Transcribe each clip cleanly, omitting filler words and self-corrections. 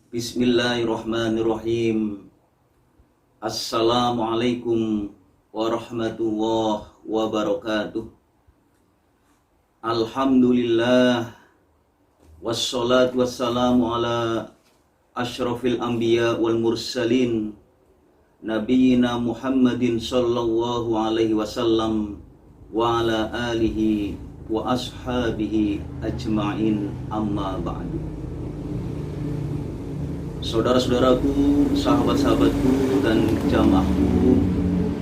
Bismillahirrahmanirrahim. Assalamualaikum warahmatullahi wabarakatuh. Alhamdulillah. Wassalatu wassalamu ala asyrafil anbiya wal mursalin Nabiyyina Muhammadin sallallahu alaihi wasallam wa ala alihi wa ashabihi ajma'in, amma ba'du. Saudara-saudaraku, sahabat-sahabatku, dan jamaahku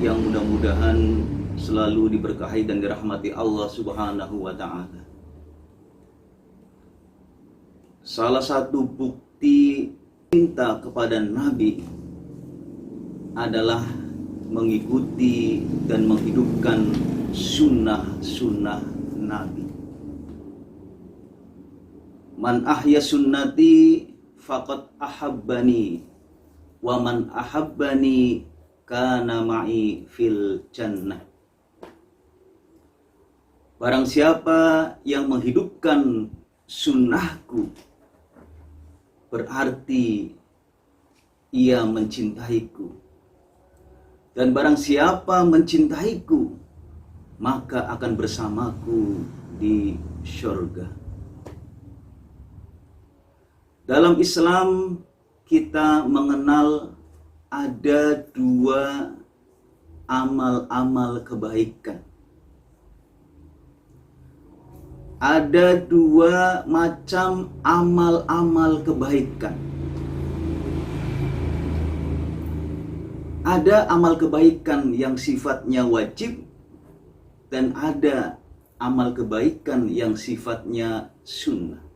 yang mudah-mudahan selalu diberkahi dan dirahmati Allah Subhanahu wa ta'ala. Salah satu bukti cinta kepada Nabi adalah mengikuti dan menghidupkan sunnah-sunnah Nabi. Man ahya sunnati faqad ahabbani wa man ahabbani kana ma'i fil jannah. Barang siapa yang menghidupkan sunnahku, berarti ia mencintaiku. Dan barang siapa mencintaiku, maka akan bersamaku di syurga. Dalam Islam kita mengenal ada dua amal-amal kebaikan. Ada dua macam amal-amal kebaikan. Ada amal kebaikan yang sifatnya wajib dan ada amal kebaikan yang sifatnya sunnah.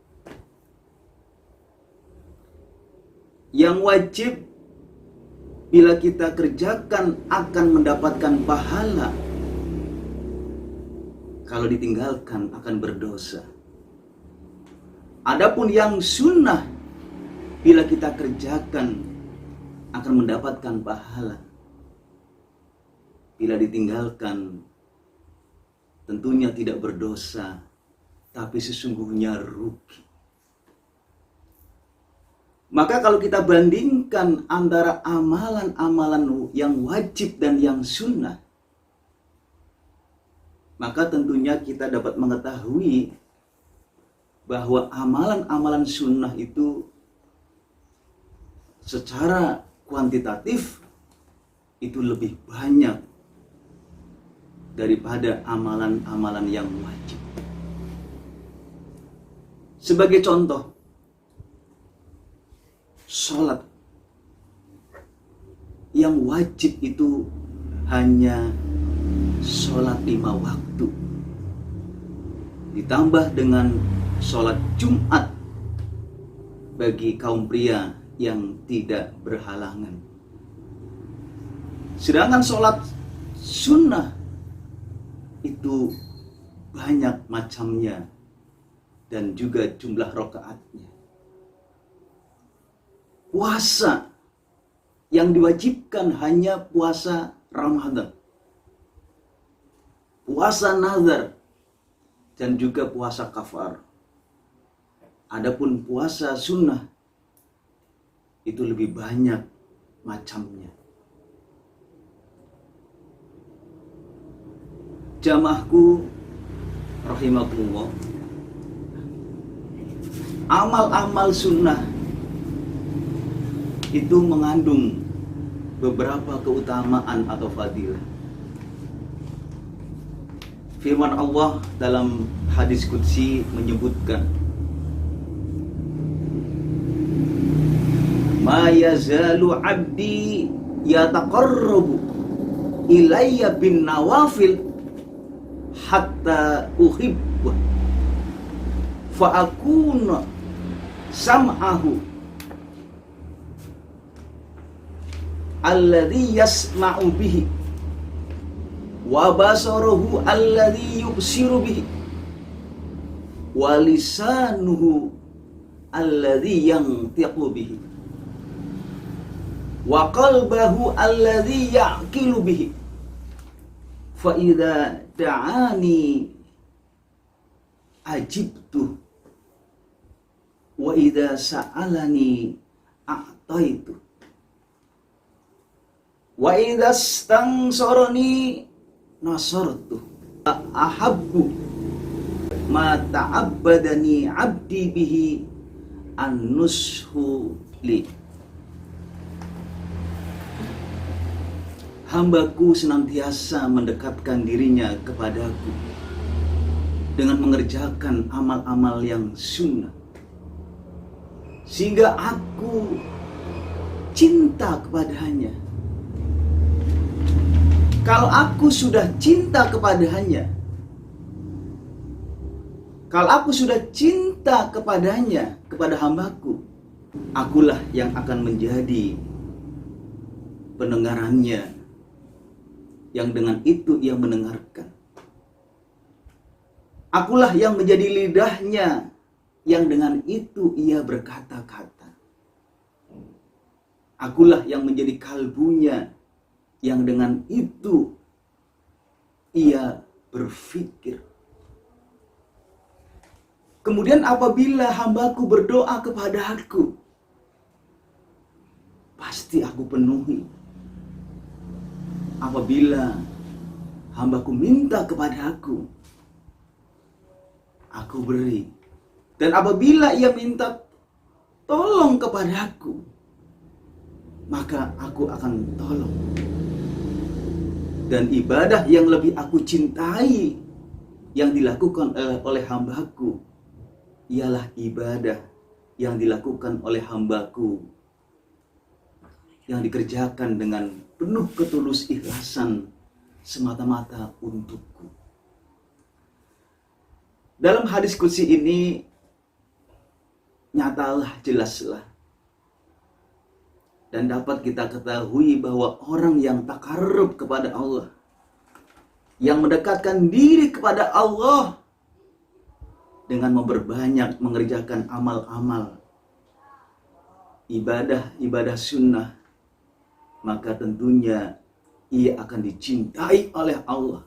Yang wajib bila kita kerjakan akan mendapatkan pahala. Kalau ditinggalkan akan berdosa. Adapun yang sunnah bila kita kerjakan akan mendapatkan pahala. Bila ditinggalkan tentunya tidak berdosa, tapi sesungguhnya rugi. Maka kalau kita bandingkan antara amalan-amalan yang wajib dan yang sunnah, maka tentunya kita dapat mengetahui bahwa amalan-amalan sunnah itu secara kuantitatif itu lebih banyak daripada amalan-amalan yang wajib. Sebagai contoh, sholat yang wajib itu hanya sholat 5 waktu, ditambah dengan sholat Jumat bagi kaum pria yang tidak berhalangan. Sedangkan sholat sunnah itu banyak macamnya dan juga jumlah rakaatnya. Puasa yang diwajibkan hanya puasa Ramadan, puasa nazar, dan juga puasa kafar. Adapun puasa sunnah itu lebih banyak macamnya. Jamaahku rahimakumullah, amal-amal sunnah itu mengandung beberapa keutamaan atau fadilah. Firman Allah dalam hadis qudsi menyebutkan, ma yazalu abdi yataqarrabu ilayya bin nawafil hatta uhibbu fa akuna sam'ahu alladhi yasma'u bihi wa basarahu alladhi yubsiru bihi wa lisanuhu alladhi yantiqu bihi wa qalbahu alladhi ya'qilu bihi fa idza da'ani ajibtu wa idza sa'alani a'taitu. Wa idzastansoroni nasartu. Ahabbu ma ta'abbadani 'abdi bihi an-nushu li. Hambaku senantiasa mendekatkan dirinya kepadaku dengan mengerjakan amal-amal yang sunnah, sehingga aku cinta kepadanya. Kalau aku sudah cinta kepadanya, kepada hambaku, akulah yang akan menjadi pendengarannya, yang dengan itu ia mendengarkan. Akulah yang menjadi lidahnya, yang dengan itu ia berkata-kata. Akulah yang menjadi kalbunya, yang dengan itu ia berpikir. Kemudian apabila hambaku berdoa kepada aku, pasti aku penuhi. Apabila hambaku minta kepada aku beri. Dan apabila ia minta tolong kepada aku, maka aku akan tolong. Dan ibadah yang lebih aku cintai yang dilakukan oleh hambaku ialah ibadah yang dilakukan oleh hambaku yang dikerjakan dengan penuh ketulus ikhlasan semata-mata untukku. Dalam hadis qudsi ini nyatalah, jelaslah, dan dapat kita ketahui bahwa orang yang takarrub kepada Allah, yang mendekatkan diri kepada Allah dengan memperbanyak mengerjakan amal-amal ibadah sunnah, maka tentunya ia akan dicintai oleh Allah.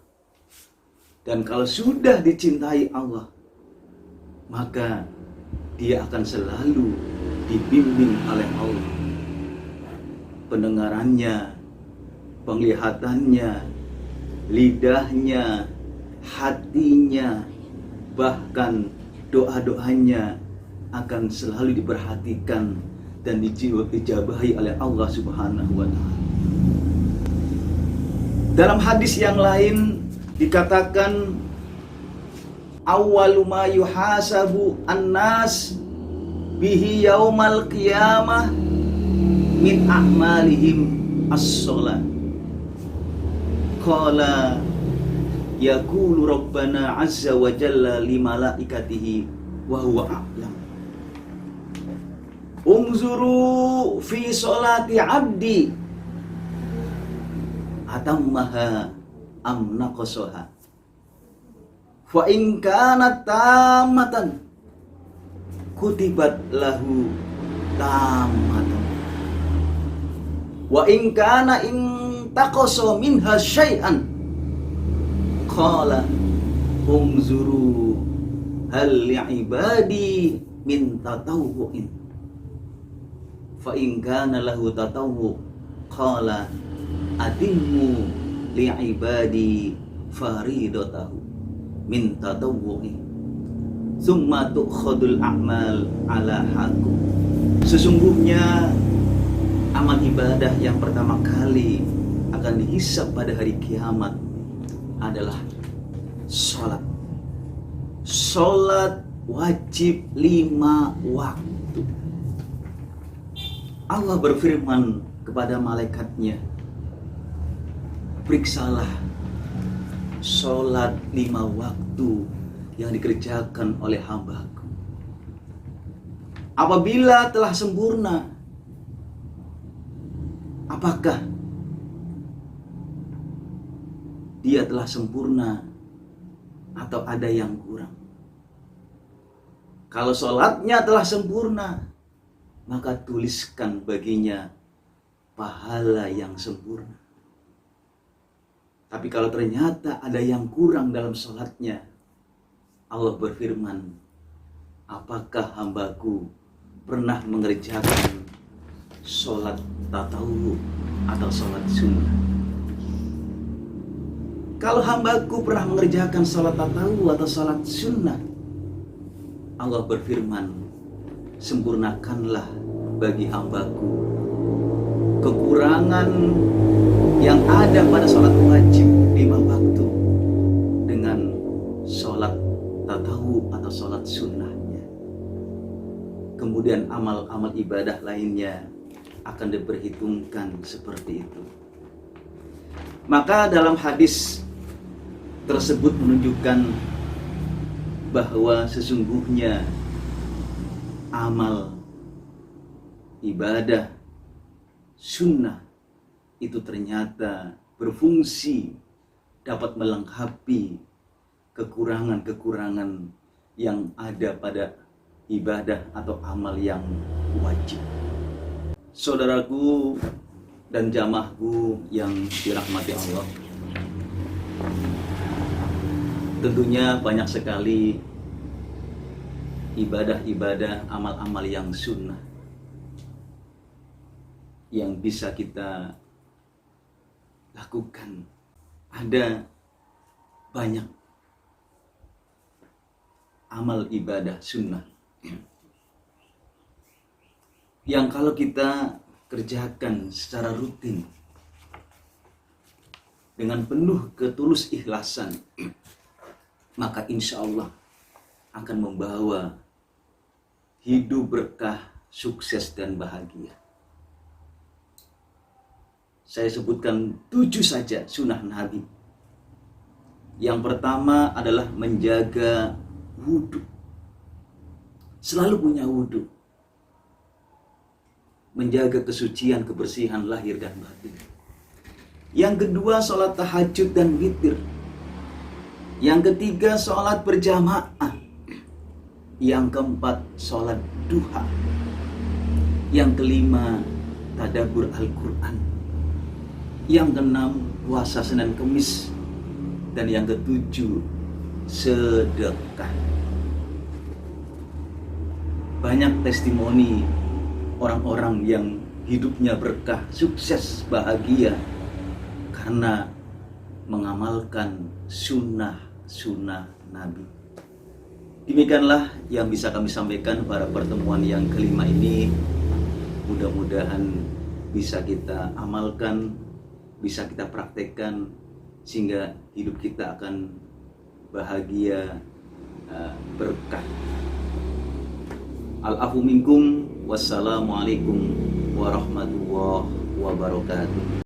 Dan kalau sudah dicintai Allah, maka dia akan selalu dibimbing oleh Allah. Pendengarannya, penglihatannya, lidahnya, hatinya, bahkan doa-doanya akan selalu diperhatikan dan dijabahi oleh Allah Subhanahu wa Ta'ala. Dalam hadis yang lain dikatakan, awwalu ma yuhasabu an-nas bihi yaumal qiyamah min a'malihim as-shalah. Qala yaqulu rabbana azza wa jalla li malaikatihi wa huwa a'lam, unzuru fi sholati abdi atammaha am naqasaha, fa in kanat tammatan kutibat lahu tammatan, wa in kana in taqasa minha syai'an qala unzuru hal li'ibadi min tatawwu'in, fa in kana lahu tatawwu qala atimmu li'ibadi faridatahu min tatawwu'i summa tu'khadul a'mal ala hakum. Sesungguhnya amal ibadah yang pertama kali akan dihisab pada hari kiamat adalah sholat. Sholat wajib 5 waktu. Allah berfirman kepada malaikatnya, periksalah sholat 5 waktu yang dikerjakan oleh hambaku. Apabila telah sempurna, apakah dia telah sempurna atau ada yang kurang? Kalau sholatnya telah sempurna, maka tuliskan baginya pahala yang sempurna. Tapi kalau ternyata ada yang kurang dalam sholatnya, Allah berfirman, apakah hambaku pernah mengerjakan sholat tatawwu atau sholat sunnah. Kalau hambaku pernah mengerjakan sholat tatawwu atau sholat sunnah, Allah berfirman, sempurnakanlah bagi hambaku kekurangan yang ada pada sholat wajib 5 waktu dengan sholat tatawwu atau sholat sunnahnya. Kemudian amal-amal ibadah lainnya akan diperhitungkan seperti itu. Maka dalam hadis tersebut menunjukkan bahwa sesungguhnya amal ibadah sunnah itu ternyata berfungsi dapat melengkapi kekurangan-kekurangan yang ada pada ibadah atau amal yang wajib. Saudaraku dan jamaahku yang dirahmati Allah, tentunya banyak sekali ibadah-ibadah, amal-amal yang sunnah yang bisa kita lakukan. Ada banyak amal ibadah sunnah yang kalau kita kerjakan secara rutin dengan penuh ketulus ikhlasan, maka insya Allah akan membawa hidup berkah, sukses dan bahagia. Saya sebutkan 7 saja sunnah Nabi. Yang pertama adalah menjaga wudhu. Selalu punya wudhu. Menjaga kesucian, kebersihan lahir dan batin. Yang kedua, sholat tahajud dan witir. Yang ketiga, sholat berjamaah. Yang keempat, sholat duha. Yang kelima, tadabbur Al-Quran. Yang keenam, puasa Senin Kemis. Dan yang ketujuh, sedekah. Banyak testimoni orang-orang yang hidupnya berkah, sukses, bahagia karena mengamalkan sunnah-sunnah Nabi. Demikianlah yang bisa kami sampaikan pada pertemuan yang kelima ini. Mudah-mudahan bisa kita amalkan, bisa kita praktekkan, sehingga hidup kita akan bahagia, berkah. Al-afu minkum, wassalamualaikum warahmatullahi wabarakatuh.